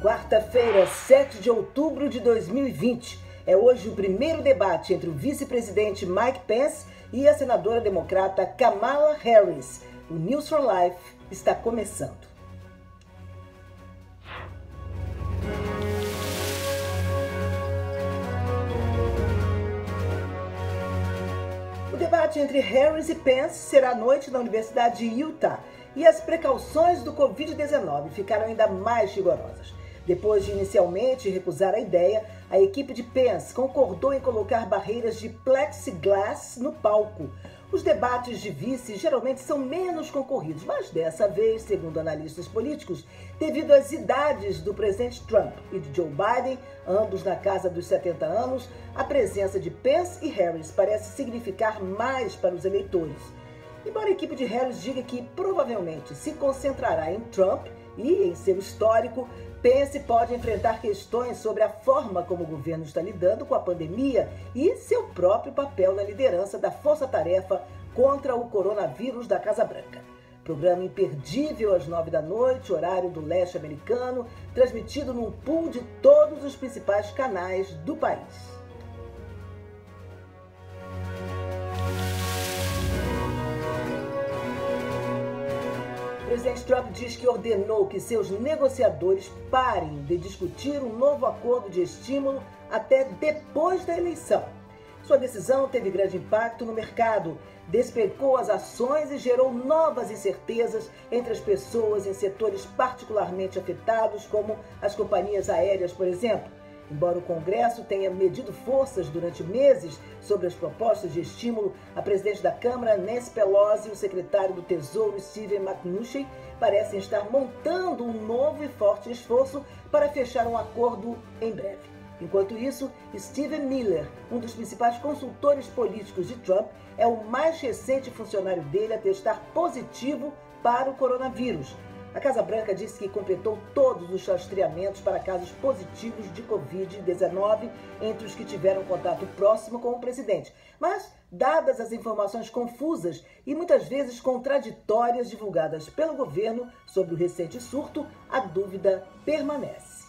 Quarta-feira, 7 de outubro de 2020. É hoje o primeiro debate entre o vice-presidente Mike Pence e a senadora democrata Kamala Harris. O News for Life está começando. O debate entre Harris e Pence será à noite na Universidade de Utah e as precauções do Covid-19 ficaram ainda mais rigorosas. Depois de inicialmente recusar a ideia, a equipe de Pence concordou em colocar barreiras de plexiglass no palco. Os debates de vice geralmente são menos concorridos, mas dessa vez, segundo analistas políticos, devido às idades do presidente Trump e de Joe Biden, ambos na casa dos 70 anos, a presença de Pence e Harris parece significar mais para os eleitores. Embora a equipe de Harris diga que provavelmente se concentrará em Trump e em seu histórico, Pence pode enfrentar questões sobre a forma como o governo está lidando com a pandemia e seu próprio papel na liderança da força-tarefa contra o coronavírus da Casa Branca. Programa imperdível às 9 da noite, horário do leste americano, transmitido num pool de todos os principais canais do país. O presidente Trump diz que ordenou que seus negociadores parem de discutir um novo acordo de estímulo até depois da eleição. Sua decisão teve grande impacto no mercado, despencou as ações e gerou novas incertezas entre as pessoas em setores particularmente afetados, como as companhias aéreas, por exemplo. Embora o Congresso tenha medido forças durante meses sobre as propostas de estímulo, a presidente da Câmara, Nancy Pelosi, e o secretário do Tesouro, Steven Mnuchin, parecem estar montando um novo e forte esforço para fechar um acordo em breve. Enquanto isso, Stephen Miller, um dos principais consultores políticos de Trump, é o mais recente funcionário dele a testar positivo para o coronavírus. A Casa Branca disse que completou todos os rastreamentos para casos positivos de Covid-19 entre os que tiveram contato próximo com o presidente. Mas, dadas as informações confusas e muitas vezes contraditórias divulgadas pelo governo sobre o recente surto, a dúvida permanece.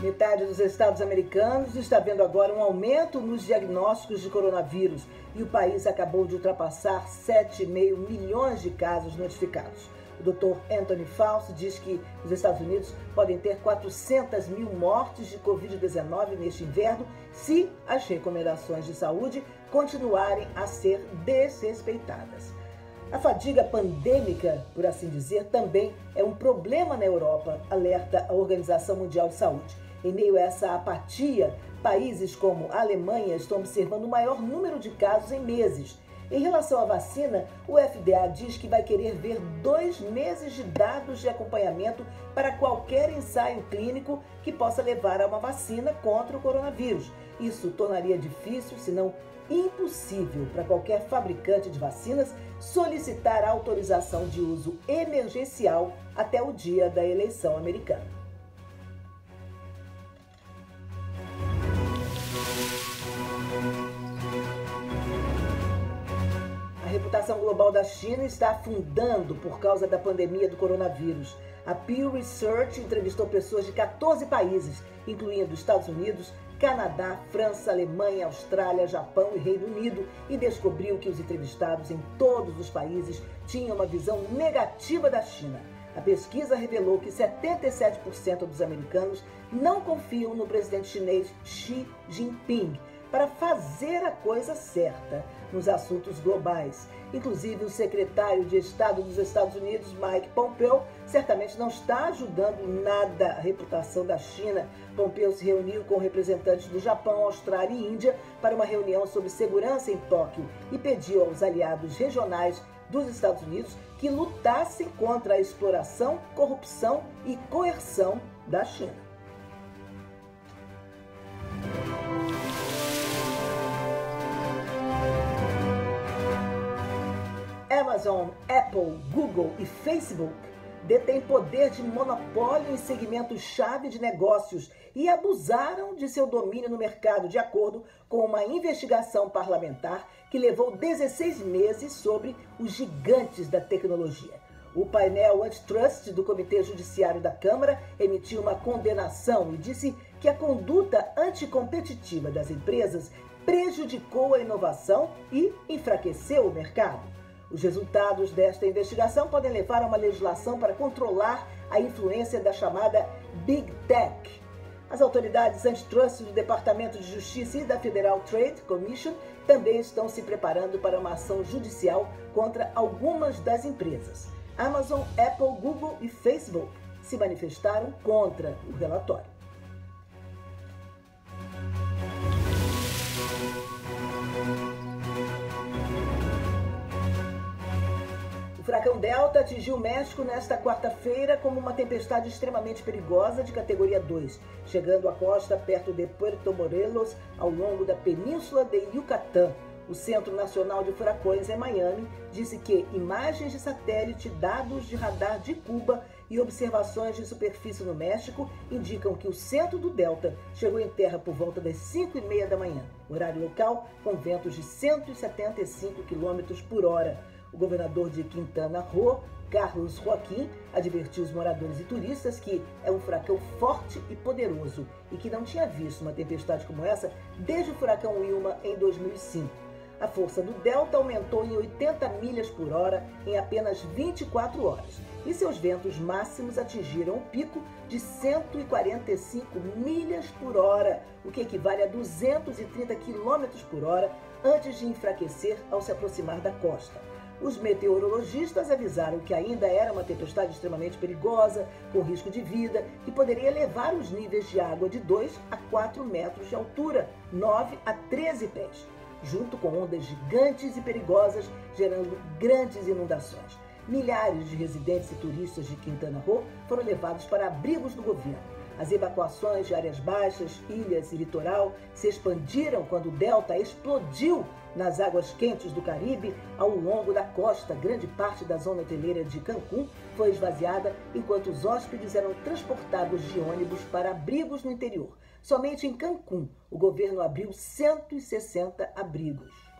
Metade dos estados americanos está vendo agora um aumento nos diagnósticos de coronavírus e o país acabou de ultrapassar 7,5 milhões de casos notificados. O Dr. Anthony Fauci diz que os Estados Unidos podem ter 400 mil mortes de Covid-19 neste inverno se as recomendações de saúde continuarem a ser desrespeitadas. A fadiga pandêmica, por assim dizer, também é um problema na Europa, alerta a Organização Mundial de Saúde. Em meio a essa apatia, países como a Alemanha estão observando o maior número de casos em meses. Em relação à vacina, o FDA diz que vai querer ver 2 meses de dados de acompanhamento para qualquer ensaio clínico que possa levar a uma vacina contra o coronavírus. Isso tornaria difícil, se não impossível, para qualquer fabricante de vacinas solicitar autorização de uso emergencial até o dia da eleição americana. A reputação global da China está afundando por causa da pandemia do coronavírus. A Pew Research entrevistou pessoas de 14 países, incluindo Estados Unidos, Canadá, França, Alemanha, Austrália, Japão e Reino Unido, e descobriu que os entrevistados em todos os países tinham uma visão negativa da China. A pesquisa revelou que 77% dos americanos não confiam no presidente chinês Xi Jinping para fazer a coisa certa nos assuntos globais. Inclusive, o secretário de Estado dos Estados Unidos, Mike Pompeo, certamente não está ajudando nada a reputação da China. Pompeo se reuniu com representantes do Japão, Austrália e Índia para uma reunião sobre segurança em Tóquio e pediu aos aliados regionais dos Estados Unidos que lutassem contra a exploração, corrupção e coerção da China. Amazon, Apple, Google e Facebook detêm poder de monopólio em segmentos-chave de negócios e abusaram de seu domínio no mercado, de acordo com uma investigação parlamentar que levou 16 meses sobre os gigantes da tecnologia. O painel Antitrust do Comitê Judiciário da Câmara emitiu uma condenação e disse que a conduta anticompetitiva das empresas prejudicou a inovação e enfraqueceu o mercado. Os resultados desta investigação podem levar a uma legislação para controlar a influência da chamada Big Tech. As autoridades antitrust do Departamento de Justiça e da Federal Trade Commission também estão se preparando para uma ação judicial contra algumas das empresas. Amazon, Apple, Google e Facebook se manifestaram contra o relatório. O furacão Delta atingiu o México nesta quarta-feira como uma tempestade extremamente perigosa de categoria 2, chegando à costa perto de Puerto Morelos, ao longo da península de Yucatán. O Centro Nacional de Furacões em Miami disse que imagens de satélite, dados de radar de Cuba e observações de superfície no México indicam que o centro do Delta chegou em terra por volta das 5h30 da manhã, horário local, com ventos de 175 km por hora. O governador de Quintana Roo, Carlos Joaquim, advertiu os moradores e turistas que é um furacão forte e poderoso e que não tinha visto uma tempestade como essa desde o furacão Wilma em 2005. A força do Delta aumentou em 80 milhas por hora em apenas 24 horas e seus ventos máximos atingiram um pico de 145 milhas por hora, o que equivale a 230 km por hora antes de enfraquecer ao se aproximar da costa. Os meteorologistas avisaram que ainda era uma tempestade extremamente perigosa, com risco de vida, que poderia elevar os níveis de água de 2 a 4 metros de altura, 9 a 13 pés, junto com ondas gigantes e perigosas, gerando grandes inundações. Milhares de residentes e turistas de Quintana Roo foram levados para abrigos do governo. As evacuações de áreas baixas, ilhas e litoral se expandiram quando o Delta explodiu nas águas quentes do Caribe ao longo da costa. Grande parte da zona hoteleira de Cancún foi esvaziada enquanto os hóspedes eram transportados de ônibus para abrigos no interior. Somente em Cancún, o governo abriu 160 abrigos.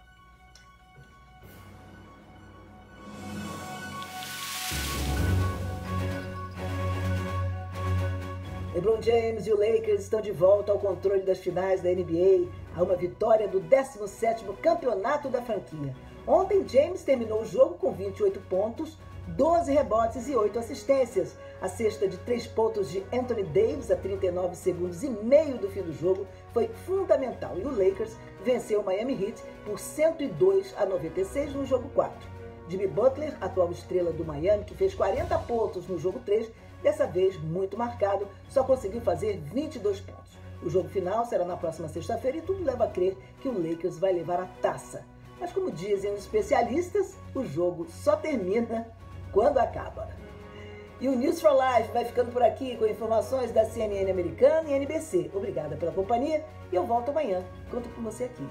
LeBron James e o Lakers estão de volta ao controle das finais da NBA, a uma vitória do 17º campeonato da franquia. Ontem, James terminou o jogo com 28 pontos, 12 rebotes e 8 assistências. A cesta de 3 pontos de Anthony Davis a 39 segundos e meio do fim do jogo foi fundamental e o Lakers venceu o Miami Heat por 102-96 no jogo 4. Jimmy Butler, atual estrela do Miami, que fez 40 pontos no jogo 3, dessa vez muito marcado, só conseguiu fazer 22 pontos. O jogo final será na próxima sexta-feira e tudo leva a crer que o Lakers vai levar a taça. Mas como dizem os especialistas, o jogo só termina quando acaba. E o News for Life vai ficando por aqui com informações da CNN americana e NBC. Obrigada pela companhia e eu volto amanhã. Conto com você aqui.